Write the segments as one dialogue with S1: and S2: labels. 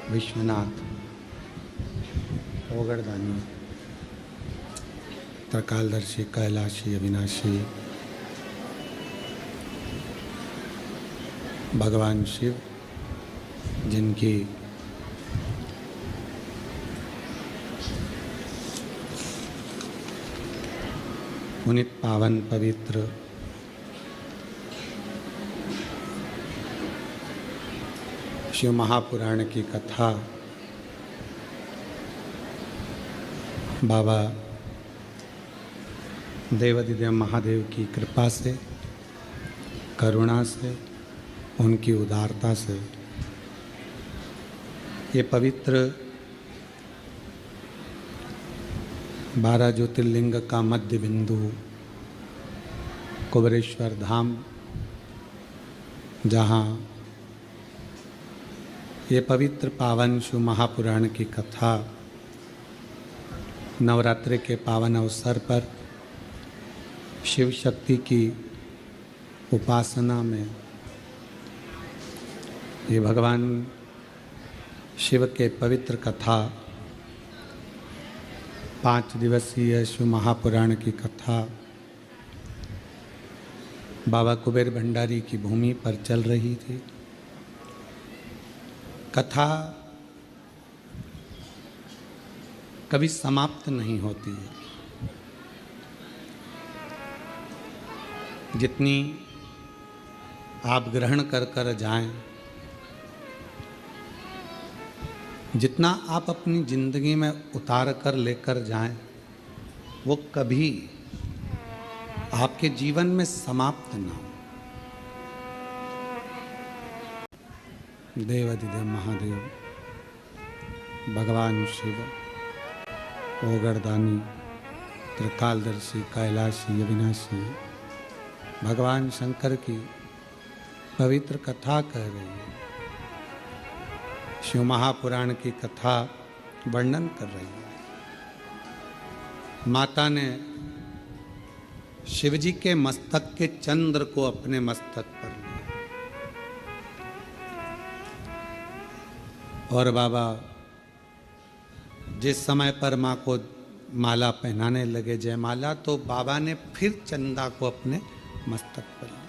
S1: विश्वनाथ, ओगड़दानी, त्रिकालदर्शी, कैलाशी, अविनाशी, भगवान शिव, जिनकी पुनित पावन पवित्र शिव महापुराण की कथा बाबा देवाधिदेव महादेव की कृपा से, करुणा से, उनकी उदारता से ये पवित्र 12 ज्योतिर्लिंग का मध्य बिंदु कुबेरेश्वर धाम, जहाँ ये पवित्र पावन शिव महापुराण की कथा नवरात्रि के पावन अवसर पर शिव शक्ति की उपासना में ये भगवान शिव के पवित्र कथा 5 दिवसीय शिव महापुराण की कथा बाबा कुबेर भंडारी की भूमि पर चल रही थी। कथा कभी समाप्त नहीं होती है। जितनी आप ग्रहण कर कर जाएं, जितना आप अपनी जिंदगी में उतार कर लेकर जाएं, वो कभी आपके जीवन में समाप्त ना हो। देवाधिदेव महादेव, भगवान शिव, ओगड़दानी, त्रिकालदर्शी, कैलाशी, अविनाशी, भगवान शंकर की पवित्र कथा कह रही है। शिव महापुराण की कथा वर्णन कर रही है। माता ने शिवजी के मस्तक के चंद्र को अपने मस्तक पर लिया और बाबा जिस समय पर माँ को माला पहनाने लगे, जयमाला, तो बाबा ने फिर चंदा को अपने मस्तक पर लिया।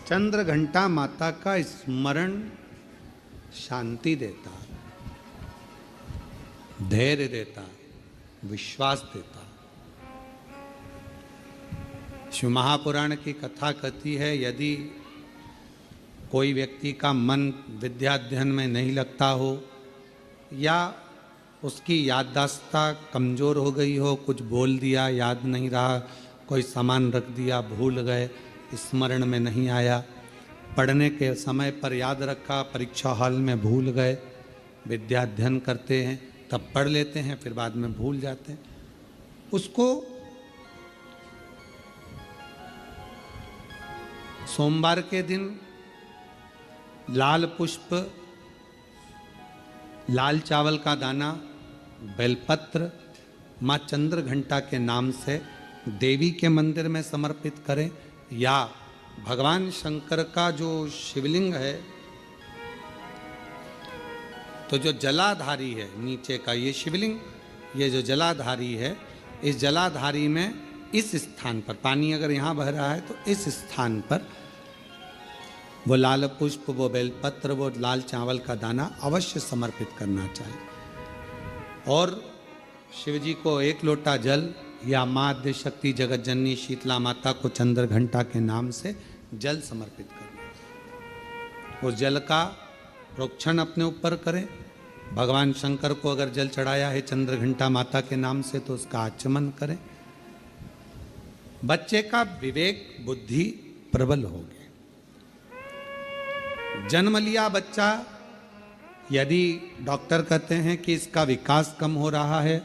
S1: चंद्र घंटा माता का स्मरण शांति देता, धैर्य देता, विश्वास देता। शिव महापुराण की कथा कहती है, यदि कोई व्यक्ति का मन विद्याध्ययन में नहीं लगता हो या उसकी याददाश्त कमज़ोर हो गई हो, कुछ बोल दिया याद नहीं रहा, कोई सामान रख दिया भूल गए, स्मरण में नहीं आया, पढ़ने के समय पर याद रखा, परीक्षा हॉल में भूल गए, विद्याध्ययन करते हैं तब पढ़ लेते हैं फिर बाद में भूल जाते हैं, उसको सोमवार के दिन लाल पुष्प, लाल चावल का दाना, बेलपत्र माँ चंद्र घंटा के नाम से देवी के मंदिर में समर्पित करें, या भगवान शंकर का जो शिवलिंग है, तो जो जलाधारी है नीचे का ये शिवलिंग, ये जो जलाधारी है, इस जलाधारी में इस स्थान पर, पानी अगर यहाँ बह रहा है तो इस स्थान पर वो लाल पुष्प, वो बेलपत्र, वो लाल चावल का दाना अवश्य समर्पित करना चाहिए। और शिवजी को 1 लोटा जल या माँ आद्य शक्ति जगत जननी शीतला माता को चंद्र घंटा के नाम से जल समर्पित करना। उस जल का प्रोक्षण अपने ऊपर करें। भगवान शंकर को अगर जल चढ़ाया है चंद्र घंटा माता के नाम से तो उसका आचमन करें। बच्चे का विवेक बुद्धि प्रबल होगी। जन्म लिया बच्चा, यदि डॉक्टर कहते हैं कि इसका विकास कम हो रहा है,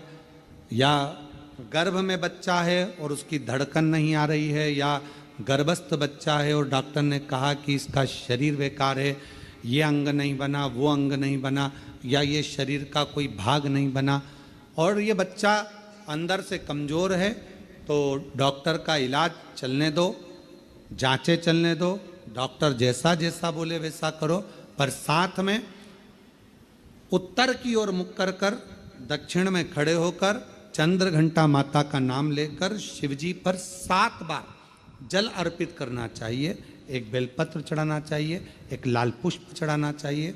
S1: या गर्भ में बच्चा है और उसकी धड़कन नहीं आ रही है, या गर्भस्थ बच्चा है और डॉक्टर ने कहा कि इसका शरीर बेकार है, ये अंग नहीं बना, वो अंग नहीं बना, या ये शरीर का कोई भाग नहीं बना, और ये बच्चा अंदर से कमज़ोर है, तो डॉक्टर का इलाज चलने दो, जांचें चलने दो, डॉक्टर जैसा जैसा बोले वैसा करो, पर साथ में उत्तर की ओर मुख कर कर दक्षिण में खड़े होकर चंद्र घंटा माता का नाम लेकर शिवजी पर 7 बार जल अर्पित करना चाहिए। एक बेलपत्र चढ़ाना चाहिए, एक लाल पुष्प चढ़ाना चाहिए,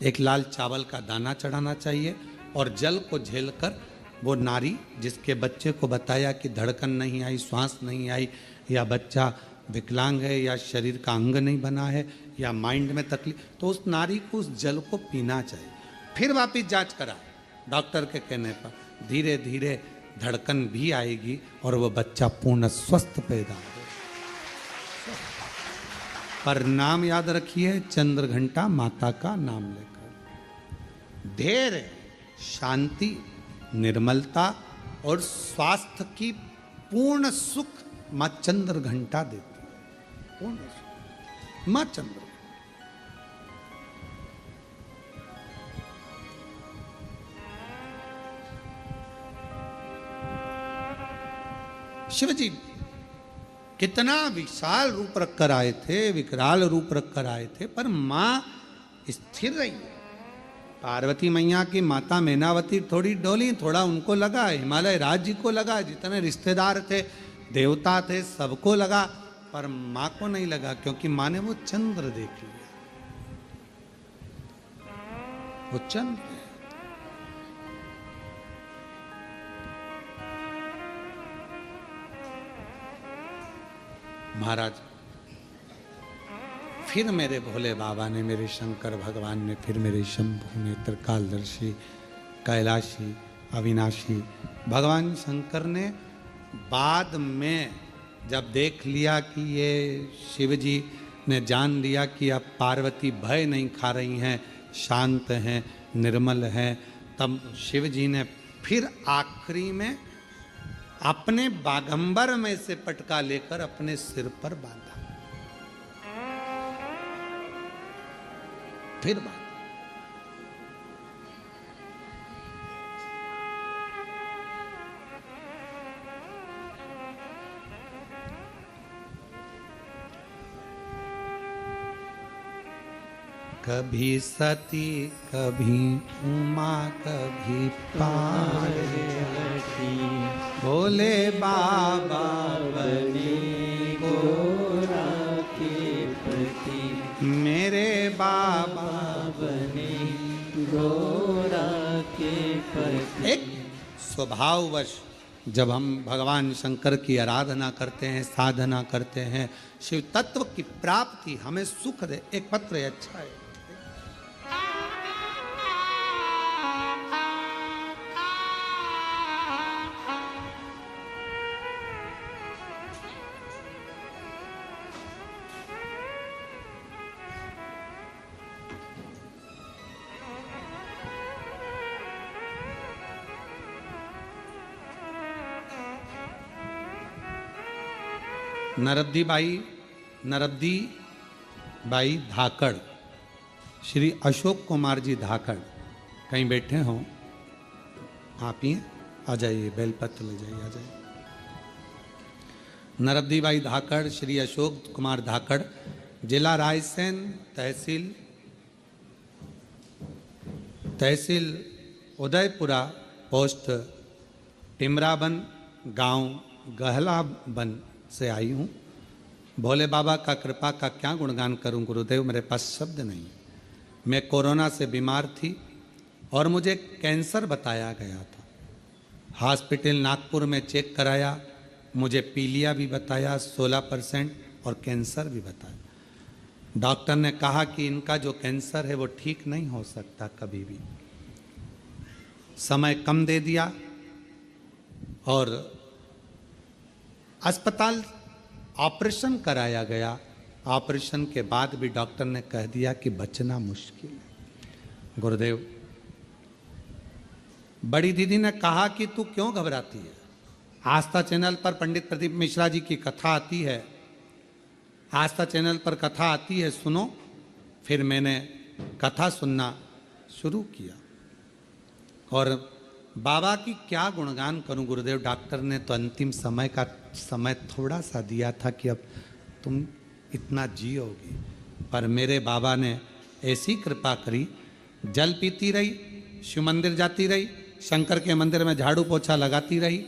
S1: एक लाल चावल का दाना चढ़ाना चाहिए और जल को झेलकर वो नारी जिसके बच्चे को बताया कि धड़कन नहीं आई, श्वास नहीं आई, या बच्चा विकलांग है, या शरीर का अंग नहीं बना है, या माइंड में तकलीफ, तो उस नारी को उस जल को पीना चाहिए। फिर वापिस जांच करा डॉक्टर के कहने पर, धीरे धीरे धड़कन भी आएगी और वो बच्चा पूर्ण स्वस्थ पैदा होगा। पर नाम याद रखिए, चंद्र घंटा माता का नाम लेकर धैर्य, शांति, निर्मलता और स्वास्थ्य की पूर्ण सुख मां चंद्र घंटा देती है। पूर्ण सुख मां चंद्र। शिवजी कितना विशाल रूप रखकर आए थे, विकराल रूप रखकर आए थे, पर मां स्थिर रही। पार्वती मैया की माता मैनावती थोड़ी डोली, थोड़ा उनको लगा, हिमालय राज्य को लगा, जितने रिश्तेदार थे, देवता थे, सबको लगा, पर मां को नहीं लगा, क्योंकि मां ने वो चंद्र देख लिया। वो चंद्र है। महाराज, फिर मेरे भोले बाबा ने, मेरे शंकर भगवान ने, फिर मेरे शंभु ने, त्रिकालदर्शी, कैलाशी, अविनाशी भगवान शंकर ने बाद में जब देख लिया कि ये शिव जी ने जान लिया कि अब पार्वती भय नहीं खा रही हैं, शांत हैं, निर्मल हैं, तब शिव जी ने फिर आखिरी में अपने बागंबर में से पटका लेकर अपने सिर पर बांधा। फिर बांधा। कभी सती, कभी उमा, कभी पार्वती, भोले बाबा बने गोरा के प्रति, मेरे बाबा बने गोरा के प्रति। एक स्वभाववश जब हम भगवान शंकर की आराधना करते हैं, साधना करते हैं, शिव तत्व की प्राप्ति हमें सुख दे। एक पत्र है, अच्छा है। नरब्दी बाई धाकड़, श्री अशोक कुमार जी धाकड़ कहीं बैठे हों, आप ही आ जाइए, बेलपत्र ले जाइए, आ जाइए। नरब्दी बाई धाकड़, श्री अशोक कुमार धाकड़, जिला रायसेन, तहसील उदयपुरा, पोस्ट टिमराबन, गांव गहलाबन से आई हूँ। भोले बाबा का कृपा का क्या गुणगान करूं गुरुदेव, मेरे पास शब्द नहीं। मैं कोरोना से बीमार थी और मुझे कैंसर बताया गया था। हॉस्पिटल नागपुर में चेक कराया, मुझे पीलिया भी बताया 16% और कैंसर भी बताया। डॉक्टर ने कहा कि इनका जो कैंसर है वो ठीक नहीं हो सकता कभी भी। समय कम दे दिया और अस्पताल ऑपरेशन कराया गया। ऑपरेशन के बाद भी डॉक्टर ने कह दिया कि बचना मुश्किल है। गुरुदेव, बड़ी दीदी ने कहा कि तू क्यों घबराती है, आस्था चैनल पर पंडित प्रदीप मिश्रा जी की कथा आती है, आस्था चैनल पर कथा आती है, सुनो। फिर मैंने कथा सुनना शुरू किया और बाबा की क्या गुणगान करूं गुरुदेव। डॉक्टर ने तो अंतिम समय का समय थोड़ा सा दिया था कि अब तुम इतना जियोगी, पर मेरे बाबा ने ऐसी कृपा करी, जल पीती रही, शिव मंदिर जाती रही, शंकर के मंदिर में झाड़ू पोछा लगाती रही,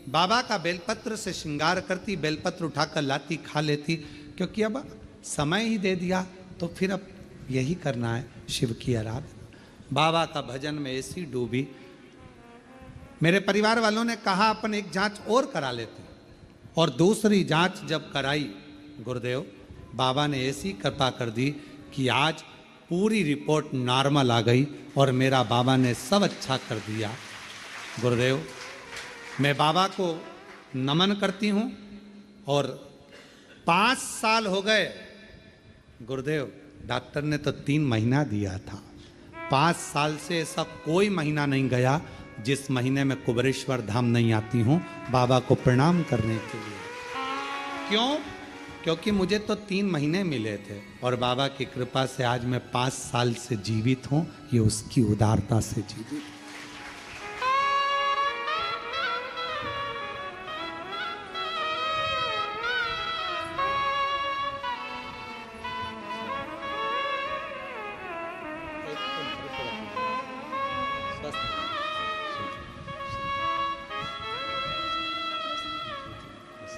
S1: बाबा का बेलपत्र से श्रृंगार करती, बेलपत्र उठाकर लाती, खा लेती, क्योंकि अब समय ही दे दिया तो फिर अब यही करना है, शिव की आराधना। बाबा का भजन में ऐसी डूबी। मेरे परिवार वालों ने कहा अपन एक जांच और करा लेते, और दूसरी जांच जब कराई गुरुदेव, बाबा ने ऐसी कृपा कर दी कि आज पूरी रिपोर्ट नॉर्मल आ गई और मेरा बाबा ने सब अच्छा कर दिया। गुरुदेव, मैं बाबा को नमन करती हूँ। और 5 साल हो गए गुरुदेव, डॉक्टर ने तो 3 महीना दिया था, 5 साल से ऐसा कोई महीना नहीं गया जिस महीने में कुबेरेश्वर धाम नहीं आती हूँ बाबा को प्रणाम करने के लिए। क्यों? क्योंकि मुझे तो 3 महीने मिले थे और बाबा की कृपा से आज मैं 5 साल से जीवित हूँ। ये उसकी उदारता से जीवित।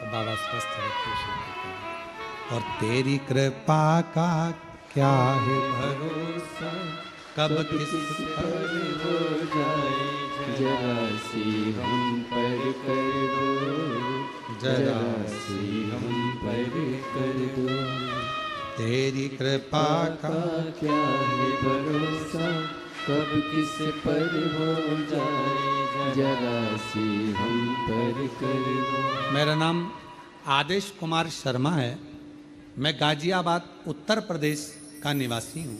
S1: बाबा स्वस्थ रखे। और तेरी कृपा का क्या है भरोसा, कब किस पर हो जाए,
S2: जरा सी हम पर कर दो, जरा सी हम पर कर दो।
S1: तेरी कृपा का
S2: क्या है भरोसा, कब किस पर हो जाए, जरा सी हम पर कर दो।
S1: मेरा नाम आदेश कुमार शर्मा है। मैं गाजियाबाद उत्तर प्रदेश का निवासी हूँ,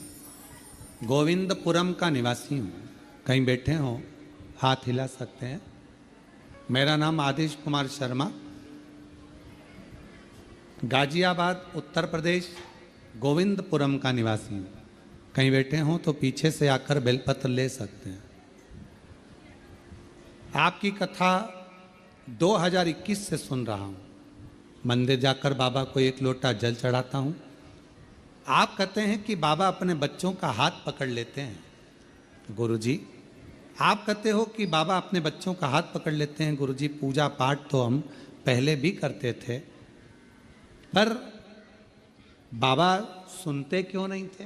S1: गोविंदपुरम का निवासी हूँ। कहीं बैठे हो हाथ हिला सकते हैं। मेरा नाम आदेश कुमार शर्मा, गाजियाबाद उत्तर प्रदेश, गोविंदपुरम का निवासी हूँ। कहीं बैठे हो तो पीछे से आकर बेलपत्र ले सकते हैं। आपकी कथा 2021 से सुन रहा हूँ। मंदिर जाकर बाबा को 1 लोटा जल चढ़ाता हूँ। आप कहते हैं कि बाबा अपने बच्चों का हाथ पकड़ लेते हैं। गुरुजी, आप कहते हो कि बाबा अपने बच्चों का हाथ पकड़ लेते हैं। गुरुजी, पूजा पाठ तो हम पहले भी करते थे, पर बाबा सुनते क्यों नहीं थे?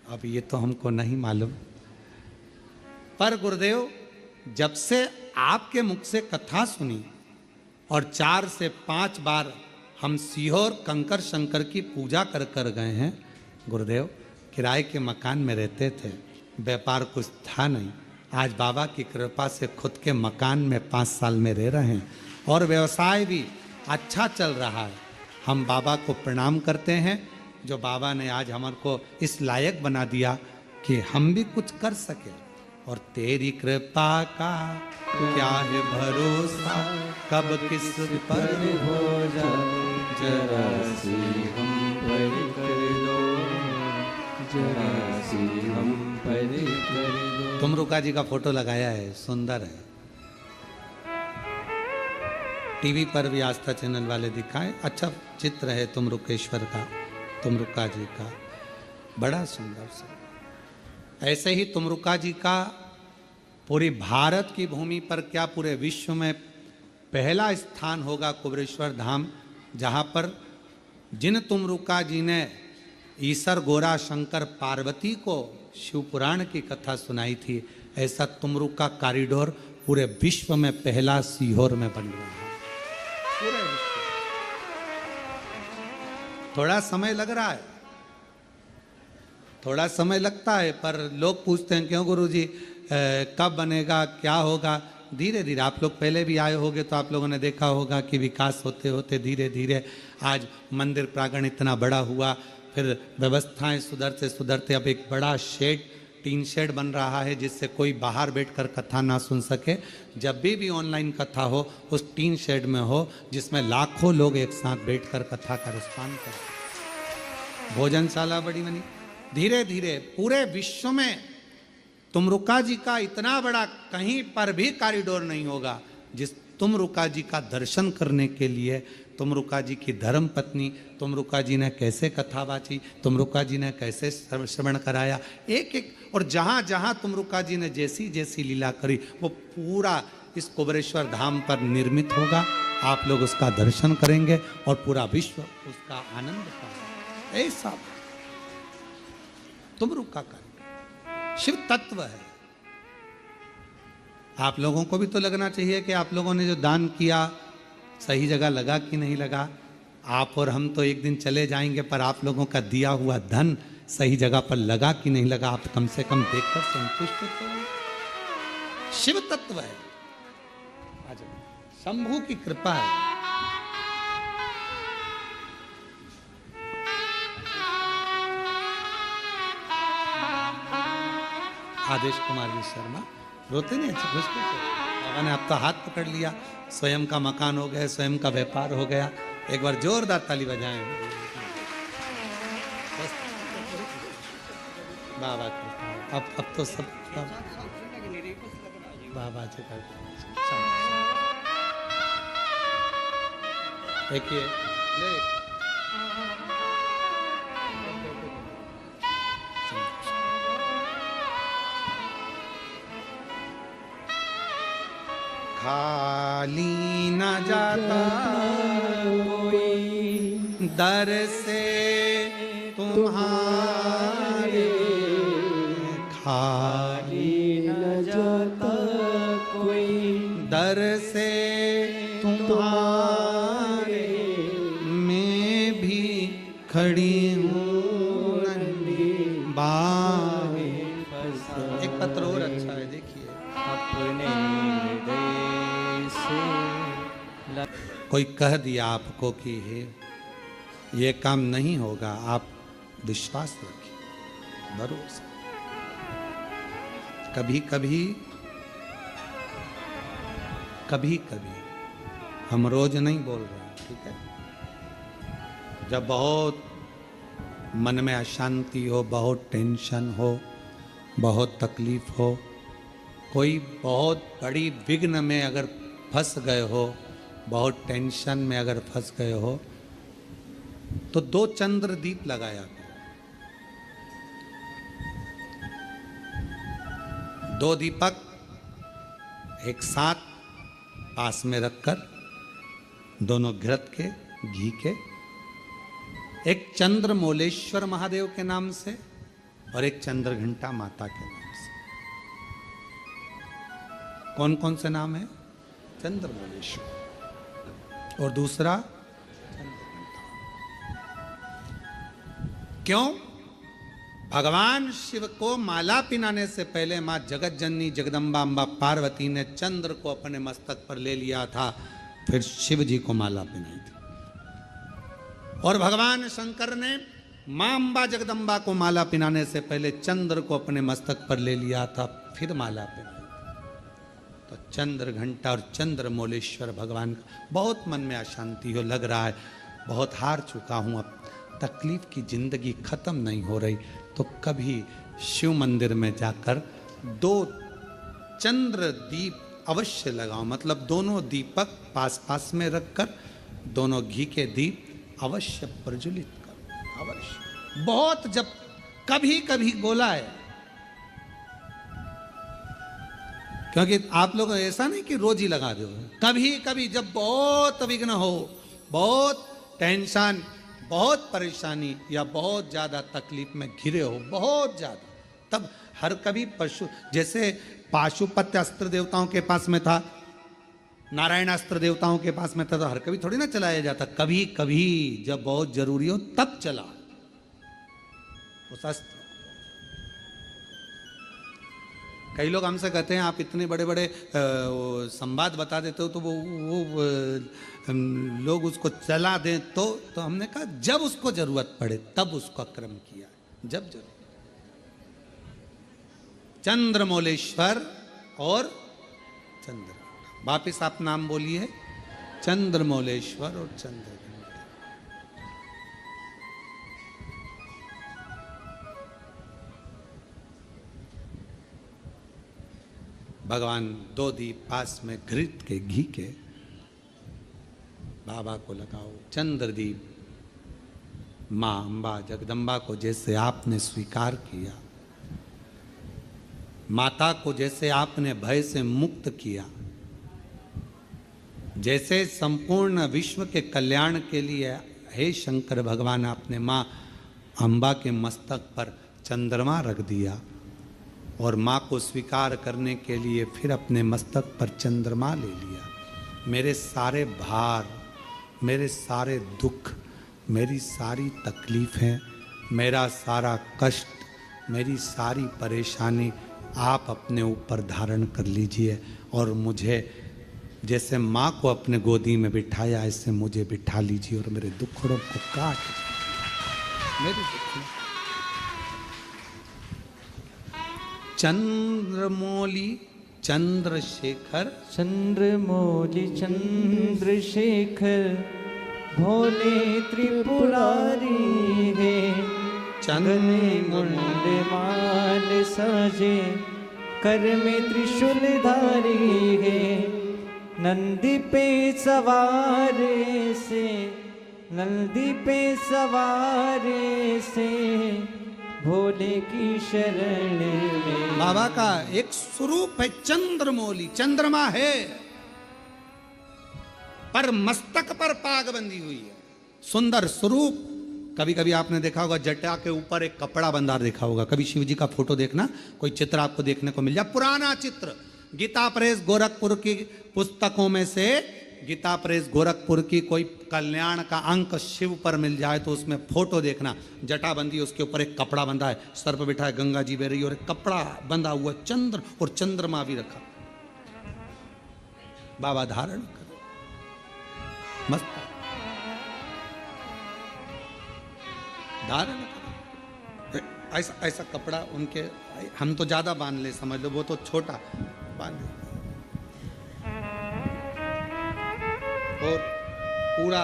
S1: अब ये तो हमको नहीं मालूम। पर गुरुदेव, जब से आपके मुख से कथा सुनी और 4 से 5 बार हम सीहोर कंकर शंकर की पूजा कर कर गए हैं। गुरुदेव, किराए के मकान में रहते थे, व्यापार कुछ था नहीं। आज बाबा की कृपा से खुद के मकान में 5 साल में रह रहे हैं और व्यवसाय भी अच्छा चल रहा है। हम बाबा को प्रणाम करते हैं, जो बाबा ने आज हमारे को इस लायक बना दिया कि हम भी कुछ कर सके। और तेरी कृपा का क्या है भरोसा, कब किस पर
S2: हो जाए, जरा सी हम पर कर दो, जरा सी हम पर कर दो।
S1: तुमरुका जी का फोटो लगाया है, सुंदर है। टीवी पर भी आस्था चैनल वाले दिखाए, अच्छा चित्र है तुमरुकेश्वर का, तुमरुका जी का, बड़ा सुंदर सा। ऐसे ही तुमरुका जी का पूरी भारत की भूमि पर क्या पूरे विश्व में पहला स्थान होगा कुबेरेश्वर धाम, जहाँ पर जिन तुमरुका जी ने ईसर गोरा शंकर पार्वती को शिव पुराण की कथा सुनाई थी, ऐसा तुमरुका कॉरिडोर पूरे विश्व में पहला सीहोर में बन रहा है। पूरे विश्व थोड़ा समय लग रहा है, थोड़ा समय लगता है, पर लोग पूछते हैं क्यों गुरुजी कब बनेगा, क्या होगा? धीरे धीरे, आप लोग पहले भी आए होंगे तो आप लोगों ने देखा होगा कि विकास होते होते धीरे धीरे आज मंदिर प्रांगण इतना बड़ा हुआ, फिर व्यवस्थाएं सुधरते सुधरते अब एक बड़ा शेड, टीन शेड बन रहा है जिससे कोई बाहर बैठकर कथा ना सुन सके। जब भी ऑनलाइन कथा हो उस टीन शेड में हो, जिसमें लाखों लोग एक साथ बैठकर कथा का रिस्पॉन्ड करें। भोजनशाला बड़ी बनी। धीरे धीरे पूरे विश्व में तुमरुका जी का इतना बड़ा कहीं पर भी कॉरिडोर नहीं होगा जिस तुमरुका जी का दर्शन करने के लिए, तुमरुका जी की धर्म पत्नी, तुमरुका जी ने कैसे कथा बाची, तुमरुका जी ने कैसे श्रवण कराया, एक एक, और जहाँ जहाँ तुमरुका जी ने जैसी जैसी लीला करी वो पूरा इस कुबेरेश्वर धाम पर निर्मित होगा। आप लोग उसका दर्शन करेंगे और पूरा विश्व उसका आनंद पाएगा। ऐसा तुमरुका का शिव तत्व है। आप लोगों को भी तो लगना चाहिए कि आप लोगों ने जो दान किया सही जगह लगा कि नहीं लगा। आप और हम तो एक दिन चले जाएंगे, पर आप लोगों का दिया हुआ धन सही जगह पर लगा कि नहीं लगा, आप कम से कम देखकर संतुष्ट तो। शिव तत्व है, शंभु की कृपा है। आदेश कुमार जी शर्मा रोते नहीं, अच्छे खुश थे। बाबा ने आपका हाथ पकड़ लिया, स्वयं का मकान हो गया, स्वयं का व्यापार हो गया। एक बार जोरदार ताली बजाएं बाबा की। अब तो सब बाबा जी का देखिए ले खाली न जाता कोई दर से तुम्हारे, खाली
S2: न जाता कोई
S1: दर से तुम्हारे, मैं भी खड़ी हूँ नन्ही बाहें। एक पत्र और अच्छा है, देखिए।
S2: अपने हृदय से
S1: कोई कह दिया आपको कि ये काम नहीं होगा, आप विश्वास रखिए, भरोसा। कभी कभी हम रोज नहीं बोल रहे हैं, ठीक है। जब बहुत मन में अशांति हो, बहुत टेंशन हो, बहुत तकलीफ हो, कोई बहुत बड़ी विघ्न में अगर फंस गए हो, बहुत टेंशन में अगर फंस गए हो, तो 2 चंद्र दीप लगाया करो। 2 दीपक एक साथ पास में रखकर, दोनों घृत के, घी के, एक चंद्रमौलेश्वर महादेव के नाम से और एक चंद्रघंटा माता के नाम से। कौन कौन से नाम है? चंद्रमौलेश्वर और दूसरा चंद्रघंटा। क्यों? भगवान शिव को माला पिनाने से पहले मां जगत जननी जगदम्बा अम्बा पार्वती ने चंद्र को अपने मस्तक पर ले लिया था, फिर शिव जी को माला पिनाई थी। और भगवान शंकर ने मां अम्बा जगदम्बा को माला पिनाने से पहले चंद्र को अपने मस्तक पर ले लिया था, फिर माला पिनाई थी। तो चंद्र घंटा और चंद्रमौलेश्वर भगवान का। बहुत मन में अशांति हो, लग रहा है बहुत हार चुका हूं, अब तकलीफ की जिंदगी खत्म नहीं हो रही, तो कभी शिव मंदिर में जाकर 2 चंद्र दीप अवश्य लगाओ। मतलब दोनों दीपक पास पास में रखकर दोनों घी के दीप अवश्य प्रज्वलित करो, अवश्य। बहुत जब कभी कभी बोला है, क्योंकि आप लोग ऐसा नहीं कि रोज ही लगा दो, कभी कभी जब बहुत विघ्न हो, बहुत टेंशन, बहुत परेशानी या बहुत ज्यादा तकलीफ में घिरे हो, बहुत ज्यादा, तब हर कभी पशु, जैसे पाशुपत्य अस्त्र देवताओं के पास में था, नारायण अस्त्र देवताओं के पास में था, तो हर कभी थोड़ी ना चलाया जाता, कभी कभी जब बहुत जरूरी हो तब चला उस अस्त्र। कई लोग हमसे कहते हैं आप इतने बड़े बड़े संवाद बता देते हो, तो वो लोग उसको चला दें, तो हमने कहा जब उसको जरूरत पड़े तब उसका क्रम किया, जब जरूरत। चंद्रमौलेश्वर और चंद्र, वापिस आप नाम बोलिए, चंद्रमौलेश्वर और चंद्रघंटा। भगवान 2 दीप पास में घृत के, घी के बाबा को लगाओ चंद्रदीप। माँ अम्बा जगदम्बा को जैसे आपने स्वीकार किया, माता को जैसे आपने भय से मुक्त किया, जैसे संपूर्ण विश्व के कल्याण के लिए हे शंकर भगवान आपने माँ अम्बा के मस्तक पर चंद्रमा रख दिया, और माँ को स्वीकार करने के लिए फिर अपने मस्तक पर चंद्रमा ले लिया। मेरे सारे भार, मेरे सारे दुख, मेरी सारी तकलीफ़ें, मेरा सारा कष्ट, मेरी सारी परेशानी आप अपने ऊपर धारण कर लीजिए, और मुझे जैसे माँ को अपने गोदी में बिठाया ऐसे मुझे बिठा लीजिए, और मेरे दुखड़ों को काट दीजिए। मेरे दुख चंद्रमौली चंद्रशेखर,
S2: चंद्रमौली चंद्रशेखर भोले त्रिपुरारी है। गले मुंड माल साजे कर में त्रिशूल धारी है। नंदी पे सवारे से, नंदी पे सवारे से भोले की शरण में।
S1: बाबा का एक स्वरूप है चंद्रमौली, चंद्रमा है पर मस्तक पर पाग बंधी हुई है, सुंदर स्वरूप। कभी कभी आपने देखा होगा जटा के ऊपर एक कपड़ा बंधा देखा होगा। कभी शिव जी का फोटो देखना, कोई चित्र आपको देखने को मिल जाए, पुराना चित्र, गीता प्रेस गोरखपुर की पुस्तकों में से गीता प्रेस गोरखपुर की कोई कल्याण का अंक शिव पर मिल जाए तो उसमें फोटो देखना, जटा बंदी, उसके ऊपर एक कपड़ा बंधा है, सर पर बिठा है गंगा जी बह रही और एक कपड़ा बंधा हुआ चंद्र और चंद्रमा भी रखा। बाबा धारण करो, मस्त धारण करो। ऐसा ऐसा कपड़ा उनके, हम तो ज्यादा बांध ले समझ लो, वो तो छोटा बांध ले। और पूरा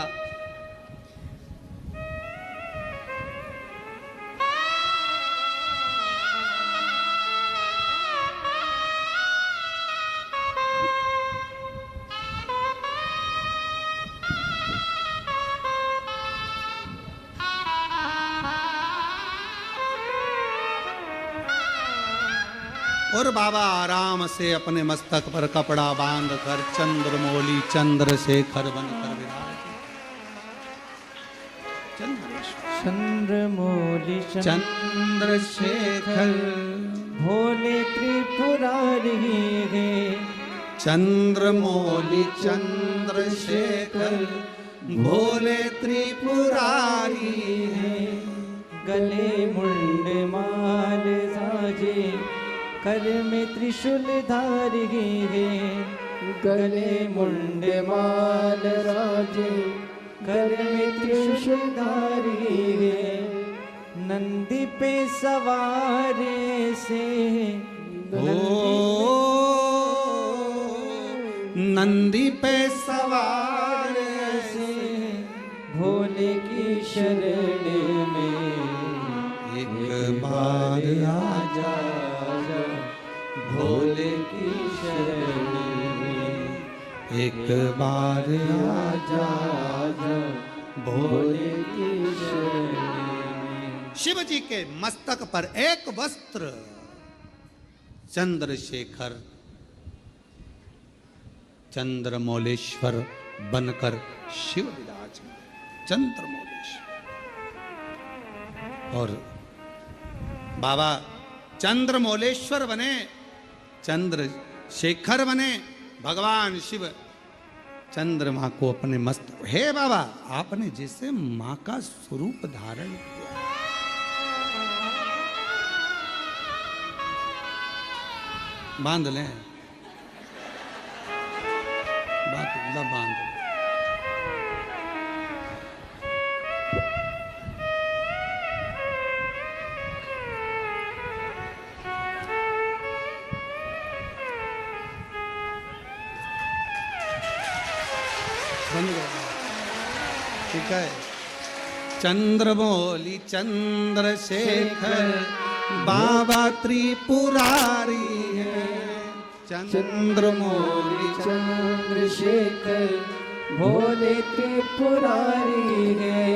S1: और बाबा आराम से अपने मस्तक पर कपड़ा बांध कर चंद्रमौली चंद्रशेखर बनकर विराजे।
S2: चंद्रमौली
S1: चंद्रशेखर
S2: भोले त्रिपुरारी है।
S1: चंद्रमौली चंद्रशेखर भोले त्रिपुरारी है।
S2: गले मुंड माल साजे कर में त्रिशूल धारी है। गले मुंड माल राजे कर में त्रिशूल धारी है। नंदी पे सवारे से,
S1: नंदी पे सवार
S2: से भोले की शरण में
S1: एक बार आजा,
S2: भोले की शरण में
S1: एक बार आजा,
S2: भोले की शरण में।
S1: शिव जी के मस्तक पर एक वस्त्र चंद्रशेखर चंद्रमौलेश्वर बनकर शिव विराजमान, चंद्रमौलेश्वर। और बाबा चंद्रमौलेश्वर बने, चंद्रशेखर बने, भगवान शिव चंद्रमा को अपने मस्तक। हे बाबा, आपने जैसे मां का स्वरूप धारण किया, बांध लें, बांध लें। ठीक है। चंद्रमौली चंद्रशेखर बाबा त्रिपुरारी है। चंद्रमौली
S2: चंद्रशेखर भोले त्रिपुरारी है,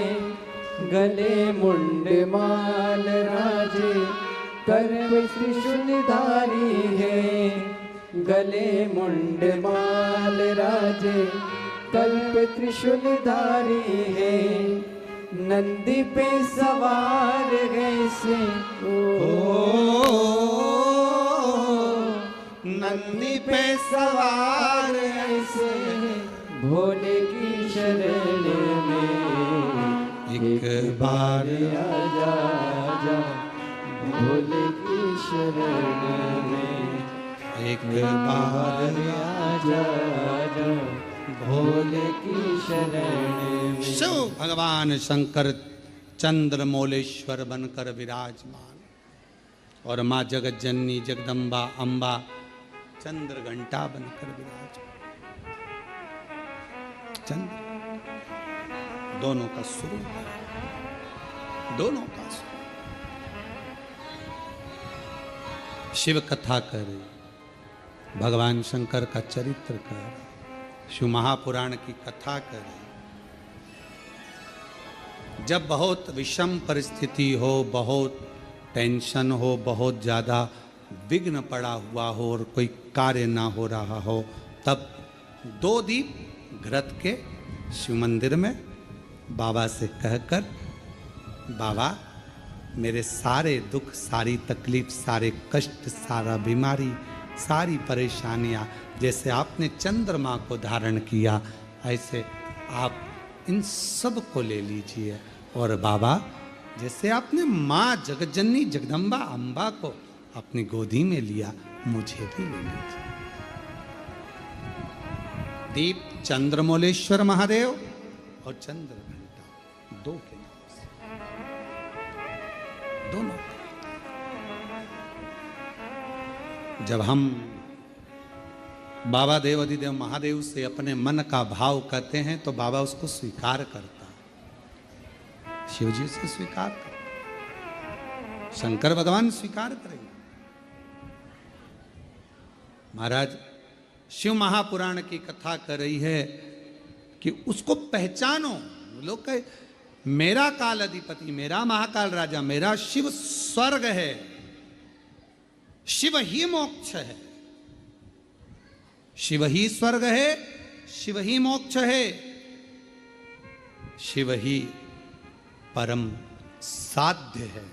S2: गले मुंड माल राजे, कल्प त्रिशूलधारी है, गले मुंड माल राजे, कल्प त्रिशूलधारी है, नंदी पे सवार है से
S1: नंदी पे सवार
S2: ऐसे, भोले की शरण में
S1: एक बार
S2: आजा आजा, भोले की शरण में
S1: एक बार
S2: आजा आजा, भोले की शरण में।
S1: शिव भगवान शंकर चंद्रमौलेश्वर बनकर विराजमान और माँ जगत जननी जगदम्बा अम्बा चंद्र घंटा बनकर विराजमान। चंद्र दोनों का स्वरूप है, दोनों का स्वरूप। शिव कथा कर, भगवान शंकर का चरित्र कर, शिव महापुराण की कथा कर। जब बहुत विषम परिस्थिति हो, बहुत टेंशन हो, बहुत ज़्यादा विघ्न पड़ा हुआ हो और कोई कार्य ना हो रहा हो, तब 2 दीप घृत के शिव मंदिर में बाबा से कहकर, बाबा मेरे सारे दुख, सारी तकलीफ, सारे कष्ट, सारा बीमारी, सारी परेशानियाँ, जैसे आपने चंद्रमा को धारण किया ऐसे आप इन सब को ले लीजिए। और बाबा जैसे आपने माँ जगतजननी जगदम्बा अम्बा को अपनी गोदी में लिया, मुझे भी ले लीजिए। दीप चंद्रमौलेश्वर महादेव और चंद्र घंटा 2 के नाम से, दोनों। जब हम बाबा देव अधिदेव महादेव से अपने मन का भाव कहते हैं तो बाबा उसको स्वीकार करता है, शिव जी से स्वीकार करता, शंकर भगवान स्वीकार करेंगे। महाराज शिव महापुराण की कथा कर रही है कि उसको पहचानो। लोग कहे मेरा काल अधिपति, मेरा महाकाल राजा, मेरा शिव स्वर्ग है, शिव ही मोक्ष है, शिव ही स्वर्ग है, शिव ही मोक्ष है, शिव ही परम साध्य है,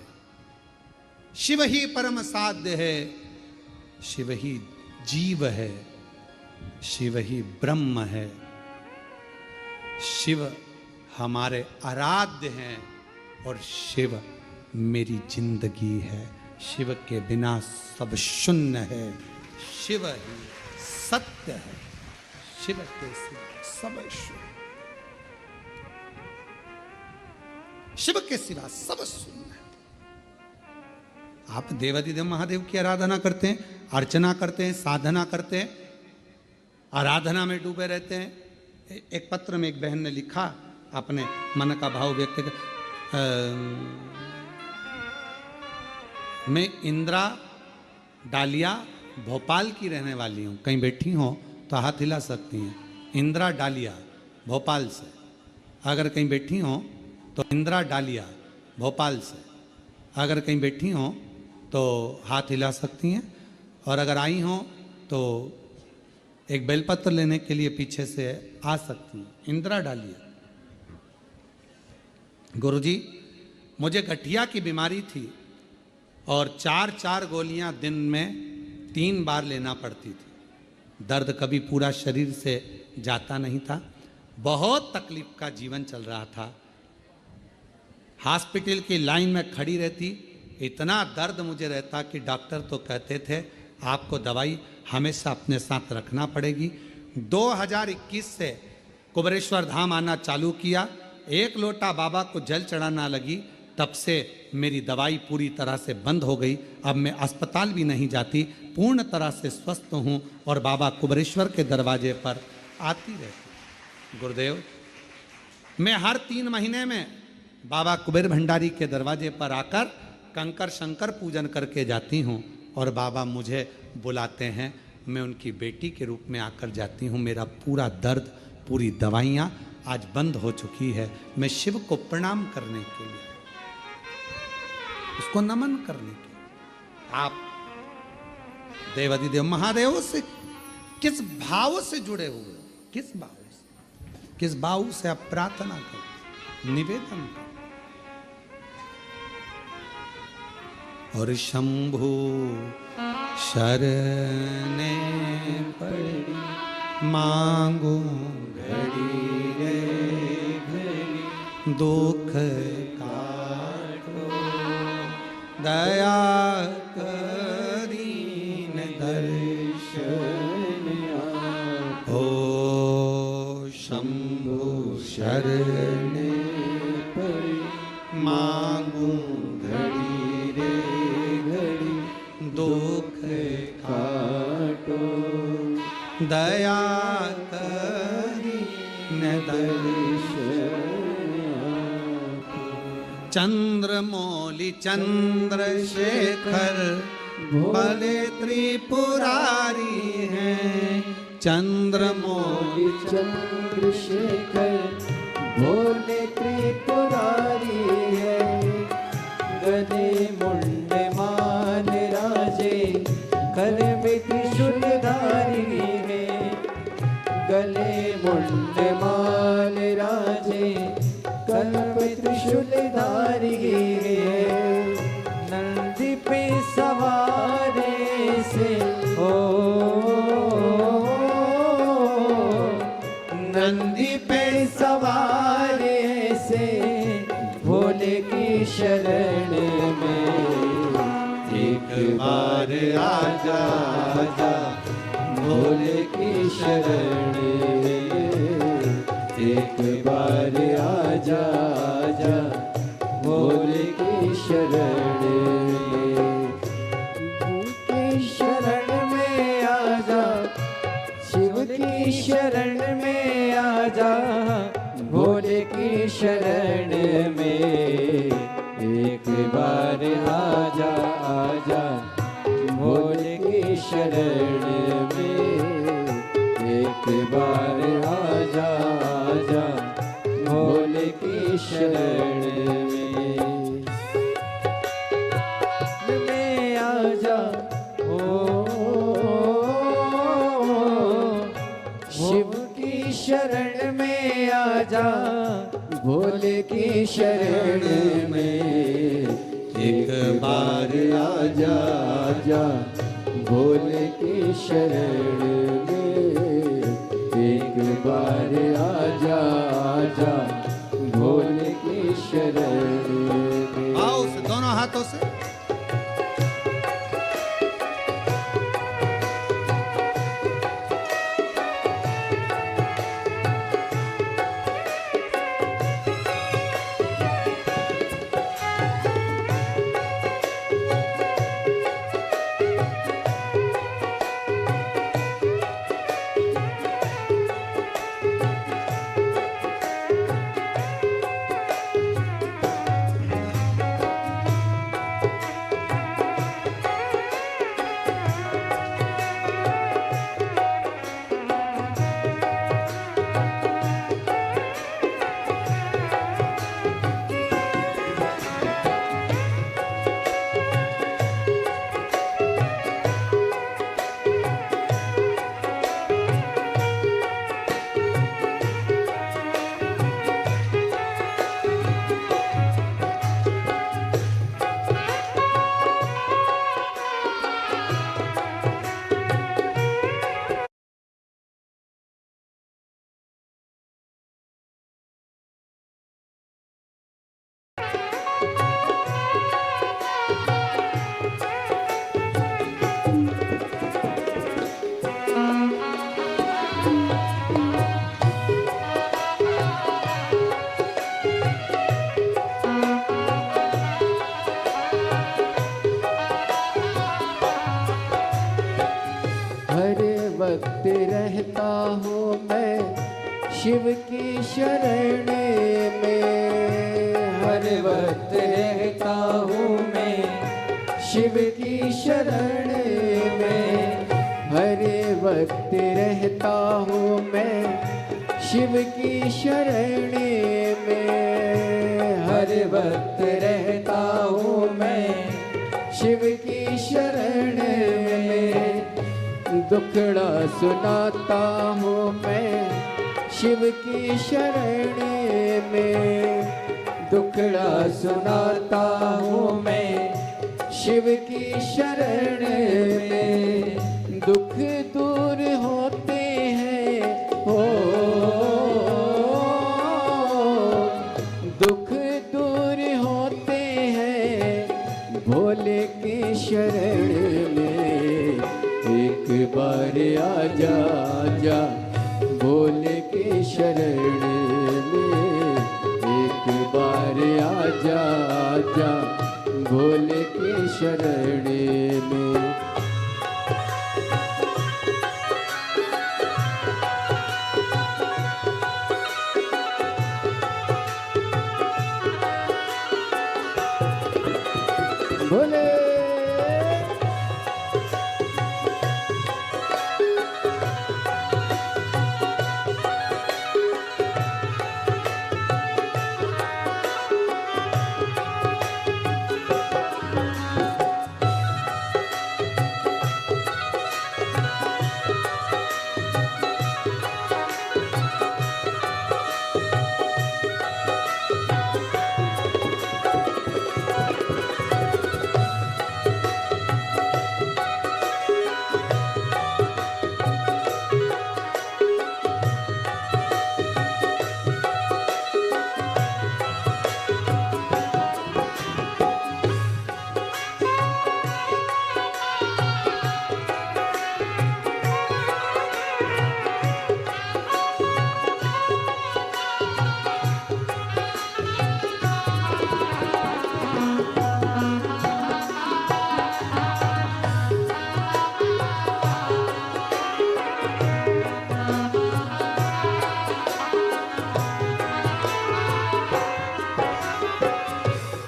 S1: शिव ही परम साध्य है, शिव ही जीव है, शिव ही ब्रह्म है, शिव हमारे आराध्य हैं और शिव मेरी जिंदगी है। शिव के बिना सब शून्य है, शिव ही सत्य है, शिव के सिवा सब शून्य, शिव के सिवा सब शून्य है। आप देवाधिदेव महादेव की आराधना करते हैं, अर्चना करते हैं, साधना करते हैं, आराधना में डूबे रहते हैं। एक पत्र में एक बहन ने लिखा, अपने मन का भाव व्यक्त कर, मैं इंदिरा डालिया भोपाल की रहने वाली हूँ, कहीं बैठी हो तो हाथ हिला सकती हैं। इंदिरा डालिया भोपाल से, अगर कहीं बैठी हो तो इंदिरा डालिया भोपाल से, अगर कहीं बैठी हो तो हाथ हिला सकती हैं। और अगर आई हो तो एक बेलपत्र लेने के लिए पीछे से आ सकती हैं। इंदिरा डालिया। गुरुजी मुझे गठिया की बीमारी थी और 4-4 गोलियां दिन में 3 बार लेना पड़ती थी। दर्द कभी पूरा शरीर से जाता नहीं था, बहुत तकलीफ का जीवन चल रहा था। हॉस्पिटल की लाइन में खड़ी रहती, इतना दर्द मुझे रहता कि डॉक्टर तो कहते थे आपको दवाई हमेशा अपने साथ रखना पड़ेगी। 2021 से कुबेरेश्वर धाम आना चालू किया, 1 लोटा बाबा को जल चढ़ाना लगी, तब से मेरी दवाई पूरी तरह से बंद हो गई। अब मैं अस्पताल भी नहीं जाती, पूर्ण तरह से स्वस्थ हूँ और बाबा कुबेरेश्वर के दरवाजे पर आती रहती। गुरुदेव मैं हर 3 महीने में बाबा कुबेर भंडारी के दरवाजे पर आकर कंकर शंकर पूजन करके जाती हूँ और बाबा मुझे बुलाते हैं, मैं उनकी बेटी के रूप में आकर जाती हूँ। मेरा पूरा दर्द, पूरी दवाइयाँ आज बंद हो चुकी है। मैं शिव को प्रणाम करने के लिए, उसको नमन करने के लिए, आप देवादिदेव महादेव से किस भाव से जुड़े हुए हो, किस भाव से आप प्रार्थना करो, निवेदन करो। और शंभु शरणे पड़ी मांगू घड़ी रे घड़ी, दुख काटो दया करीन दर्शन हो। शंभु शरणे पड़ी मांगू घड़ी रे घड़ी, दुख काटो दया करीन दर्शन। चंद्रमौली चंद्रशेखर भोले त्रिपुरारी हैं। चंद्रमौली
S2: चंद्रशेखर भोले त्रिपुरारी है। गले मुंड मान राजे कर में त्रिशूलधारी है। गले मुंड मान राजे कर में त्रिशूलधारी है। नंदी पे सवारे से हो, नंदी पे सवारे से भोले की शरण में एक बार आजा आजा, भोले की शरण में एक बार आजा आजा, भोले की शरण में। की शरण में आजा, शिव की शरण में आजा, भोले की शरण में एक बार आजा आजा, भोले की शरण में एक बार आजा आजा, भोले की शरण में आजा। ओ शिव की शरण में आजा, भोले की शरण में एक बार आजा आजा, भोले की शरण में एक बार आजा आजा, भोले की शरण में।
S1: आओ से दोनों हाथों से
S2: वक्त रहता हूँ मैं शिव की शरण में, हर वक्त रहता हूँ मैं शिव की शरण में, हर वक्त रहता हूँ मैं शिव की शरण में हर वक्त रहता हूँ मैं, शिव की शरण में दुखड़ा सुनाता हूँ मैं, शिव की शरण में दुखड़ा सुनाता हूँ मैं, शिव की शरण में दुख दूर होते हैं हो, दुख दूर होते हैं भोले की शरण में। एक बार आजा आजा भोले की शरण में, एक बार आजा आजा भोले की शरण में। भोले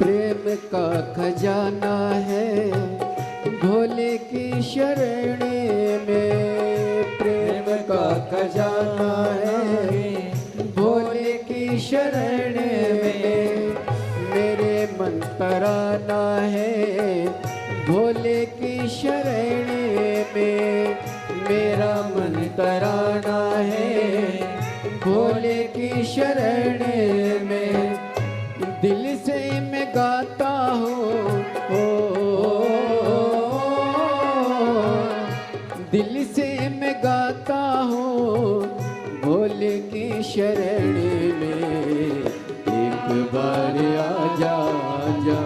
S2: प्रेम का खजाना है भोले की शरण में, प्रेम का खजाना है भोले की शरण में। मेरे मन तराना है भोले की शरण में, मेरा मन तराना है भोले की शरण में। दिल से मैं गाता हूँ दिल से मैं गाता हूँ भोले की शरण में। एक बार आजा आजा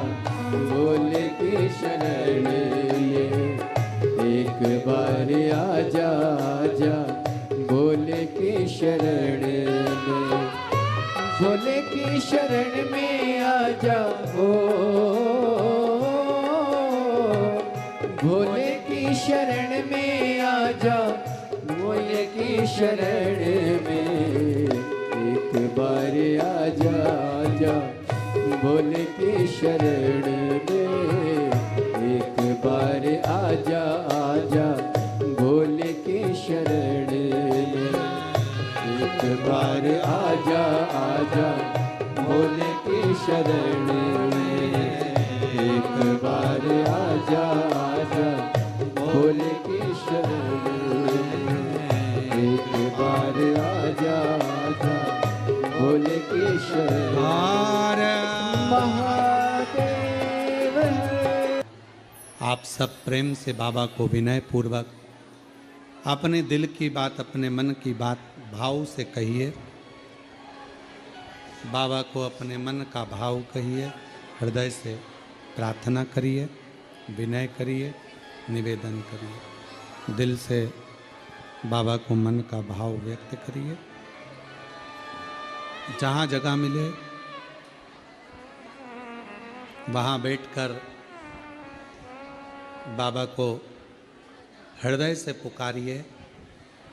S2: भोले की शरण में, एक बार आजा आजा भोले की शरण में। भोले की शरण में आजा ओ, भोले की शरण में आजा, भोले की शरण में। एक बार आजा आजा भोले की शरण में, एक बार आजा आजा भोले की शरण में। एक बार आजा आजा भोले की शरण में, एक बार आजा आजा भोले की शरण में, एक बार आजा आजा भोले की शरण में। महादेव
S1: आप सब प्रेम से बाबा को विनय पूर्वक अपने दिल की बात, अपने मन की बात भाव से कहिए। बाबा को अपने मन का भाव कहिए, हृदय से प्रार्थना करिए, विनय करिए, निवेदन करिए। दिल से बाबा को मन का भाव व्यक्त करिए। जहाँ जगह मिले वहाँ बैठकर बाबा को हृदय से पुकारिए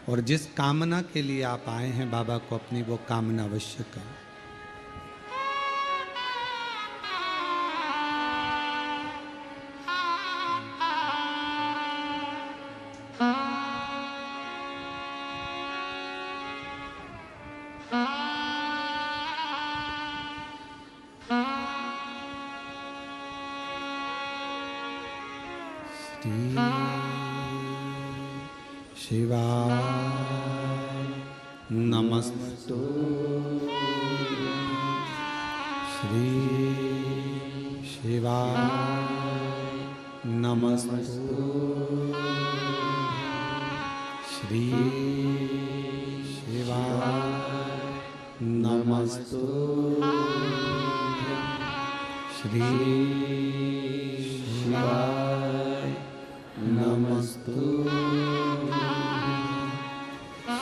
S1: और जिस कामना के लिए आप आए हैं बाबा को अपनी वो कामना अवश्य करें। श्री शिवाय नमस्तु श्री शिवाय नमस्तु श्री शिवाय नमस्तु श्री शिवाय नमस्तु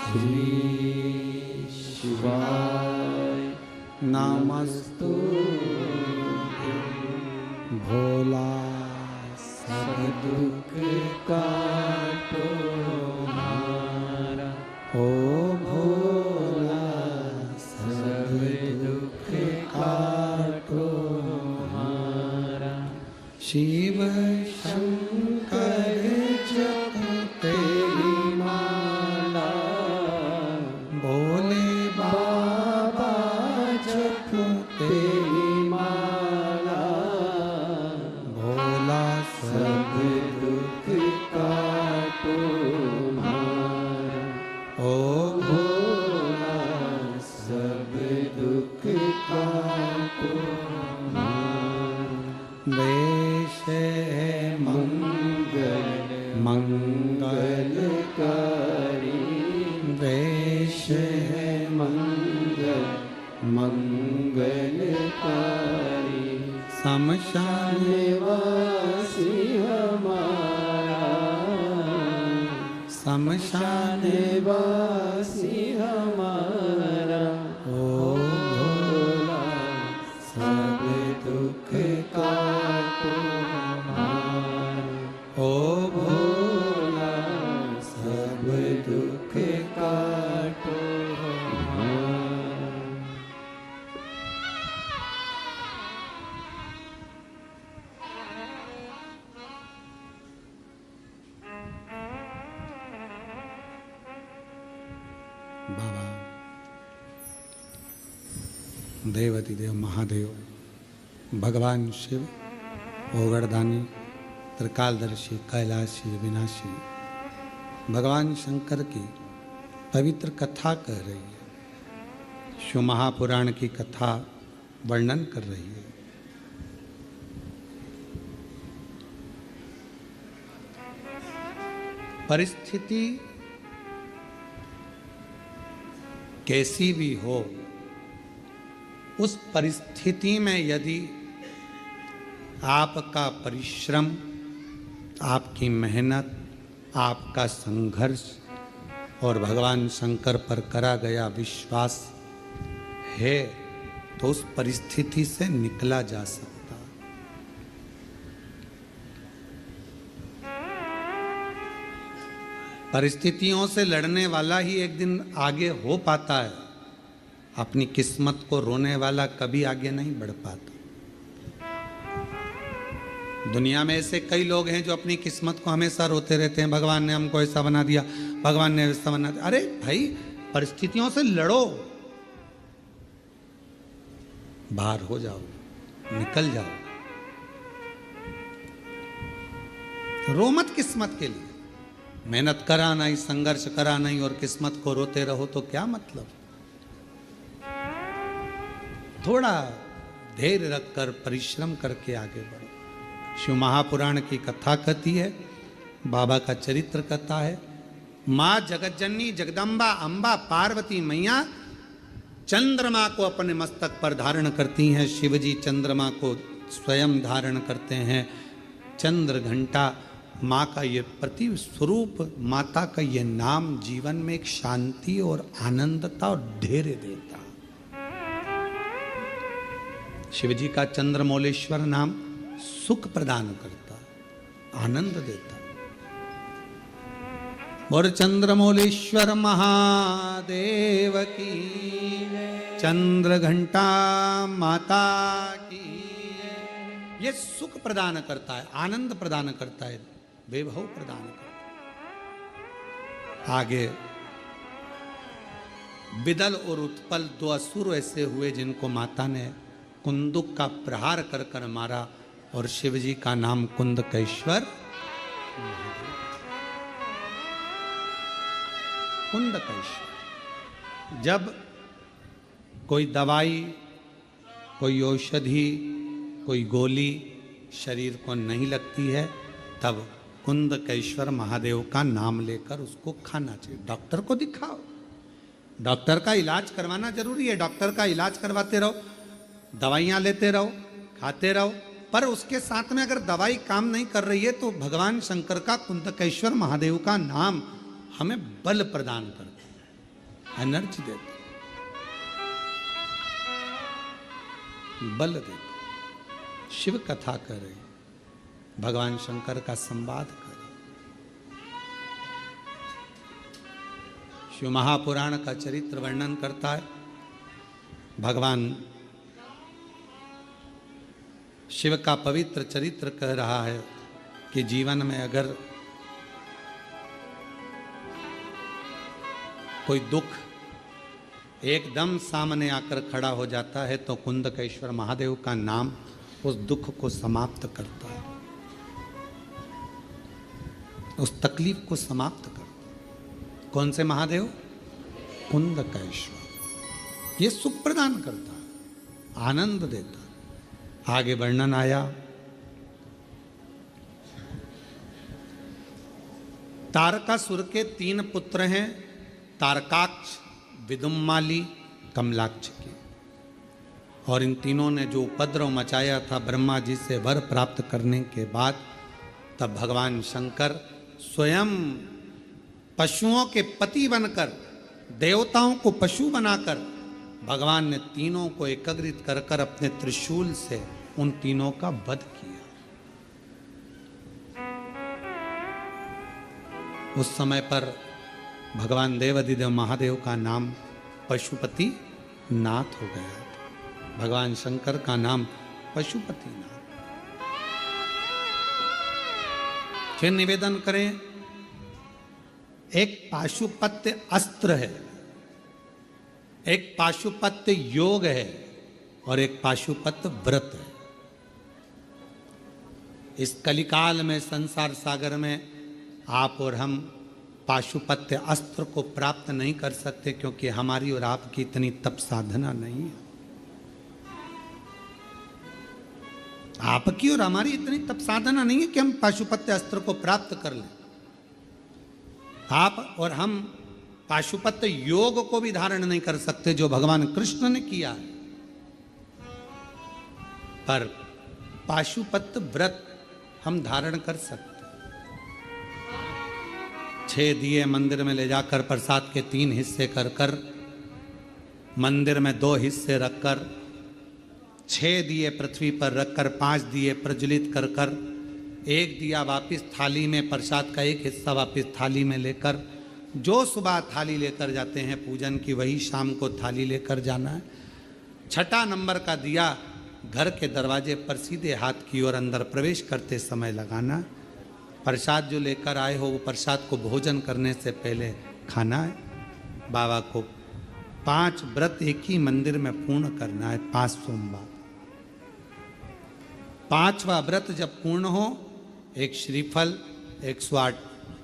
S1: श्री शिवाय नमस्तु भोला सब दुख काटो हमारा, ओ भोला सब दुख काटो हमारा। शिव शंकर जपते माला, भोले बाबा जपते माला, भोला सब दुख काटो हमारा, ओ भोला सब दुख काटो हमारा। वेश मंगल मंगलकारी, वेश मंगल मंगलकारी, शमशान वासी हमारा, शमशान वासी हमारा, ओ भोला सब दुख काटो हमारा, ओ भोला सब दुख काटो हमारा। बाबा देवती देव महादेव, भगवान शिव, ओगरदानी, त्रिकालदर्शी, कैलाशी, विनाशी, भगवान शंकर की पवित्र कथा कह रही है, शिव महापुराण की कथा वर्णन कर रही है। परिस्थिति कैसी भी हो, उस परिस्थिति में यदि आपका परिश्रम, आपकी मेहनत, आपका संघर्ष और भगवान शंकर पर करा गया विश्वास है, तो उस परिस्थिति से निकला जा सकता। परिस्थितियों से लड़ने वाला ही एक दिन आगे हो पाता है, अपनी किस्मत को रोने वाला कभी आगे नहीं बढ़ पाता। दुनिया में ऐसे कई लोग हैं जो अपनी किस्मत को हमेशा रोते रहते हैं, भगवान ने हमको ऐसा बना दिया, भगवान ने ऐसा बना दिया। अरे भाई, परिस्थितियों से लड़ो, बाहर हो जाओ, निकल जाओ, रो मत किस्मत के लिए। मेहनत करा नहीं, संघर्ष करा नहीं और किस्मत को रोते रहो तो क्या मतलब। थोड़ा धैर्य रखकर परिश्रम करके आगे बढ़ो। शिव महापुराण की कथा कहती है, बाबा का चरित्र कथा है। माँ जगतजननी जगदम्बा अंबा पार्वती मैया चंद्रमा को अपने मस्तक पर धारण करती हैं, शिवजी चंद्रमा को स्वयं धारण करते हैं। चंद्र घंटा माँ का ये प्रति स्वरूप, माता का ये नाम जीवन में एक शांति और आनंदता और धैर्य देता। शिवजी का चंद्रमौलेश्वर नाम सुख प्रदान करता, आनंद देता। और चंद्रमौलेश्वर महादेव की, चंद्र घंटा माता की। ये सुख प्रदान करता है, आनंद प्रदान करता है, वैभव प्रदान करता है। आगे विदल और उत्पल दो असुर ऐसे हुए जिनको माता ने कुंदुक का प्रहार कर कर मारा और शिवजी का नाम कुंदकेश्वर कुंदकेश्वर। जब कोई दवाई, कोई औषधि, कोई गोली शरीर को नहीं लगती है, तब कुंदकेश्वर महादेव का नाम लेकर उसको खाना चाहिए। डॉक्टर को दिखाओ, डॉक्टर का इलाज करवाना जरूरी है। डॉक्टर का इलाज करवाते रहो, दवाइयाँ लेते रहो, खाते रहो, पर उसके साथ में अगर दवाई काम नहीं कर रही है तो भगवान शंकर का कुंदकेश्वर महादेव का नाम हमें बल प्रदान करता है, एनर्जी देता है, बल देता है। शिव कथा करें, भगवान शंकर का संवाद करें। शिव महापुराण का चरित्र वर्णन करता है। भगवान शिव का पवित्र चरित्र कह रहा है कि जीवन में अगर कोई दुख एकदम सामने आकर खड़ा हो जाता है तो कुंदकेश्वर महादेव का नाम उस दुख को समाप्त करता है, उस तकलीफ को समाप्त करता है। कौन से महादेव? कुंदकेश्वर। ये सुख प्रदान करता है, आनंद देता है। आगे वर्णन आया, तारकासुर के 3 पुत्र हैं, तारकाक्ष, विदुम्माली, कमलाक्ष के। और इन तीनों ने जो उपद्रव मचाया था ब्रह्मा जी से वर प्राप्त करने के बाद, तब भगवान शंकर स्वयं पशुओं के पति बनकर, देवताओं को पशु बनाकर, भगवान ने तीनों को एकत्रित कर कर अपने त्रिशूल से उन तीनों का वध किया। उस समय पर भगवान देवाधिदेव महादेव का नाम पशुपति नाथ हो गया था। भगवान शंकर का नाम पशुपति नाथ। फिर निवेदन करें, एक पाशुपत्य अस्त्र है, एक पाशुपत्य योग है और एक पाशुपत्य व्रत है। इस कलिकाल में, संसार सागर में आप और हम पाशुपत्य अस्त्र को प्राप्त नहीं कर सकते, क्योंकि हमारी और आपकी इतनी तप साधना नहीं है। आपकी और हमारी इतनी तप साधना नहीं है कि हम पाशुपत्य अस्त्र को प्राप्त कर लें। आप और हम पाशुपत्य योग को भी धारण नहीं कर सकते जो भगवान कृष्ण ने किया है, पर पाशुपत्य व्रत हम धारण कर सकते। 6 दिए मंदिर में ले जाकर प्रसाद के 3 हिस्से कर कर, मंदिर में 2 हिस्से रखकर, 6 दिए पृथ्वी पर रखकर 5 दिए प्रज्वलित कर कर, 1 दिया वापिस थाली में, प्रसाद का 1 हिस्सा वापिस थाली में लेकर, जो सुबह थाली लेकर जाते हैं पूजन की, वही शाम को थाली लेकर जाना है। 6ठा नंबर का दिया घर के दरवाजे पर सीधे हाथ की ओर अंदर प्रवेश करते समय लगाना। प्रसाद जो लेकर आए हो वो प्रसाद को भोजन करने से पहले खाना है। बाबा को 5 व्रत एक ही मंदिर में पूर्ण करना है, 5 सोमवार। 5वां व्रत जब पूर्ण हो, एक श्रीफल, 108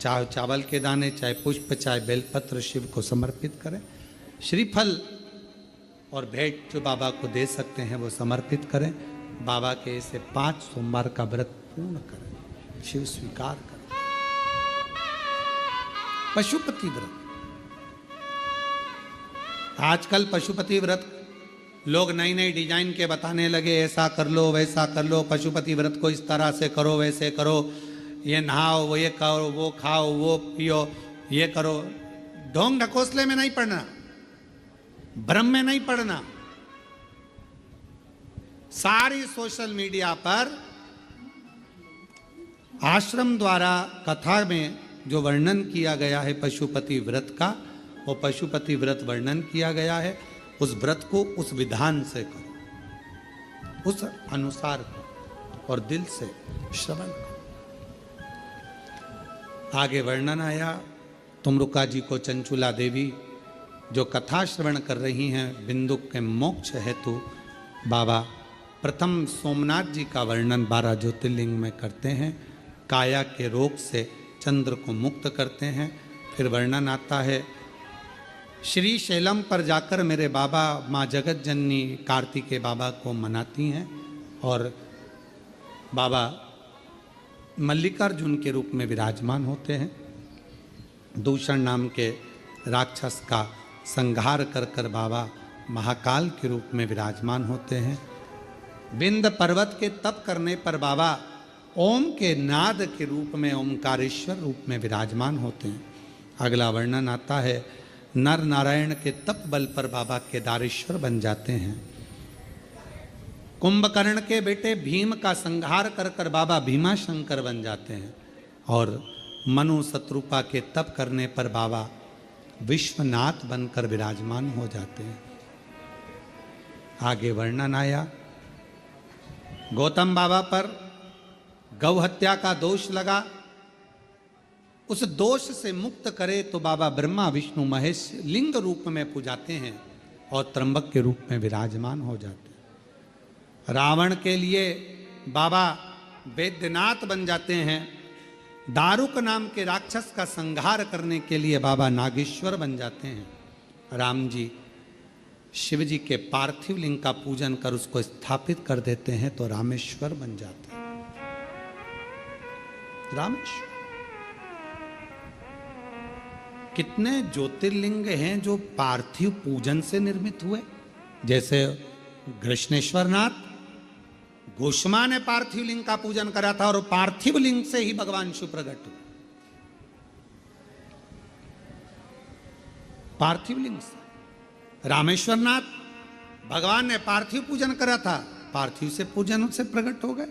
S1: चाहे चावल के दाने, चाहे पुष्प, चाहे बेलपत्र शिव को समर्पित करें। श्रीफल और भेंट जो बाबा को दे सकते हैं वो समर्पित करें। बाबा के ऐसे 5 सोमवार का व्रत पूर्ण करें, शिव स्वीकार करें। पशुपति व्रत, आजकल पशुपति व्रत लोग नई नई डिजाइन के बताने लगे, ऐसा कर लो, वैसा कर लो, पशुपति व्रत को इस तरह से करो, वैसे करो, ये नहाओ, वो ये करो, वो खाओ, वो पियो, ये करो। ढोंग ढकोसले में नहीं पड़ना, भ्रम में नहीं पड़ना। सारी सोशल मीडिया पर आश्रम द्वारा कथा में जो वर्णन किया गया है पशुपति व्रत का, वो पशुपति व्रत वर्णन किया गया है। उस व्रत को उस विधान से करो, उस अनुसार करो और दिल से श्रवण करो। आगे वर्णन आया, तुमरुका जी को चंचुला देवी जो कथा श्रवण कर रही हैं, बिंदु के मोक्ष हेतु बाबा प्रथम सोमनाथ जी का वर्णन 12 ज्योतिर्लिंग में करते हैं। काया के रोग से चंद्र को मुक्त करते हैं। फिर वर्णन आता है, श्री शैलम पर जाकर मेरे बाबा माँ जगत जननी कार्तिकेय बाबा को मनाती हैं और बाबा मल्लिकार्जुन के रूप में विराजमान होते हैं। दूषण नाम के राक्षस का संहार कर कर बाबा महाकाल के रूप में विराजमान होते हैं। विंध्य पर्वत के तप करने पर बाबा ओम के नाद के रूप में ओमकारेश्वर रूप में विराजमान होते हैं। अगला वर्णन आता है, नर नारायण के तप बल पर बाबा केदारेश्वर बन जाते हैं। कुंभकर्ण के बेटे भीम का संहार कर कर बाबा भीमाशंकर बन जाते हैं और मनु शत्रुपा के तप करने पर बाबा विश्वनाथ बनकर विराजमान हो जाते हैं। आगे वर्णन आया, गौतम बाबा पर गौ हत्या का दोष लगा, उस दोष से मुक्त करे तो बाबा ब्रह्मा विष्णु महेश लिंग रूप में पूजाते हैं और त्र्यंबक के रूप में विराजमान हो जाते हैं। रावण के लिए बाबा वैद्यनाथ बन जाते हैं। दारुक नाम के राक्षस का संहार करने के लिए बाबा नागेश्वर बन जाते हैं। राम जी शिव जी के पार्थिव लिंग का पूजन कर उसको स्थापित कर देते हैं तो रामेश्वर बन जाते हैं। रामेश्वर, कितने ज्योतिर्लिंग हैं जो पार्थिव पूजन से निर्मित हुए। जैसे कृष्णेश्वरनाथ, घोषमा ने पार्थिव लिंग का पूजन करा था और पार्थिव लिंग से ही भगवान शिव प्रकट हुए। पार्थिव लिंग से। रामेश्वरनाथ, भगवान ने पार्थिव पूजन करा था, पार्थिव से पूजन से प्रकट हो गए।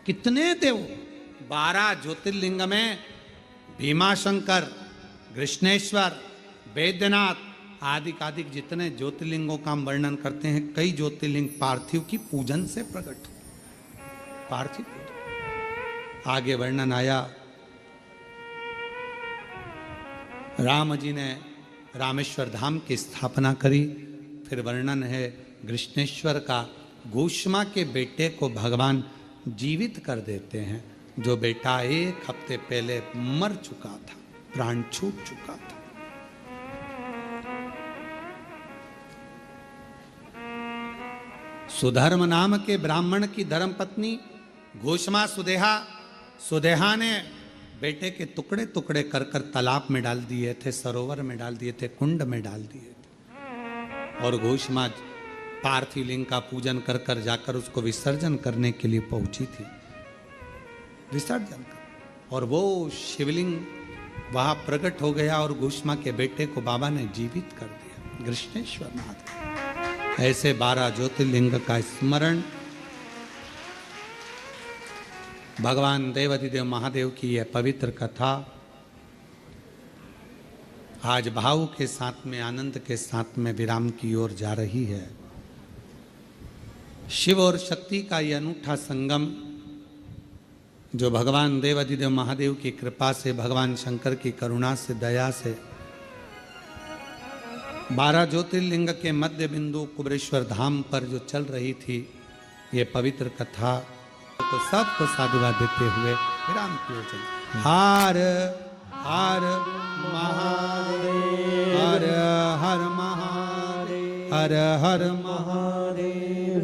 S1: कितने देव, 12 ज्योतिर्लिंग में भीमाशंकर, कृष्णेश्वर, वैद्यनाथ आदि जितने ज्योतिर्लिंगों का हम वर्णन करते हैं, कई ज्योतिर्लिंग पार्थिव की पूजन से प्रकट हुए। पार्थिव पूजन। आगे वर्णन आया, राम जी ने रामेश्वर धाम की स्थापना करी। फिर वर्णन है कृष्णेश्वर का, घोषमा के बेटे को भगवान जीवित कर देते हैं, जो बेटा 1 हफ्ते पहले मर चुका था, प्राण छूट चुका था। सुधर्म नाम के ब्राह्मण की धर्मपत्नी घोषमा सुदेहा ने बेटे के टुकड़े टुकड़े कर कर तालाब में डाल दिए थे, सरोवर में डाल दिए थे, कुंड में डाल दिए थे। और घोषमा पार्थिव लिंग का पूजन कर कर जाकर उसको विसर्जन करने के लिए पहुंची थी। विसर्जन कर, और वो शिवलिंग वहां प्रकट हो गया और घोषमा के बेटे को बाबा ने जीवित कर दिया, कृष्णेश्वरनाथ। ऐसे 12 ज्योतिर्लिंग का स्मरण, भगवान देवाधिदेव महादेव की यह पवित्र कथा आज भाव के साथ में, आनंद के साथ में विराम की ओर जा रही है। शिव और शक्ति का यह अनूठा संगम जो भगवान देवाधिदेव महादेव की कृपा से, भगवान शंकर की करुणा से, दया से 12 ज्योतिर्लिंग के मध्य बिंदु कुबेरेश्वर धाम पर जो चल रही थी ये पवित्र कथा, तो सबको साधुवाद देते हुए विराम की ओर चलते। हर हर महादेव, हर हर महादेव, हर हर महादेव।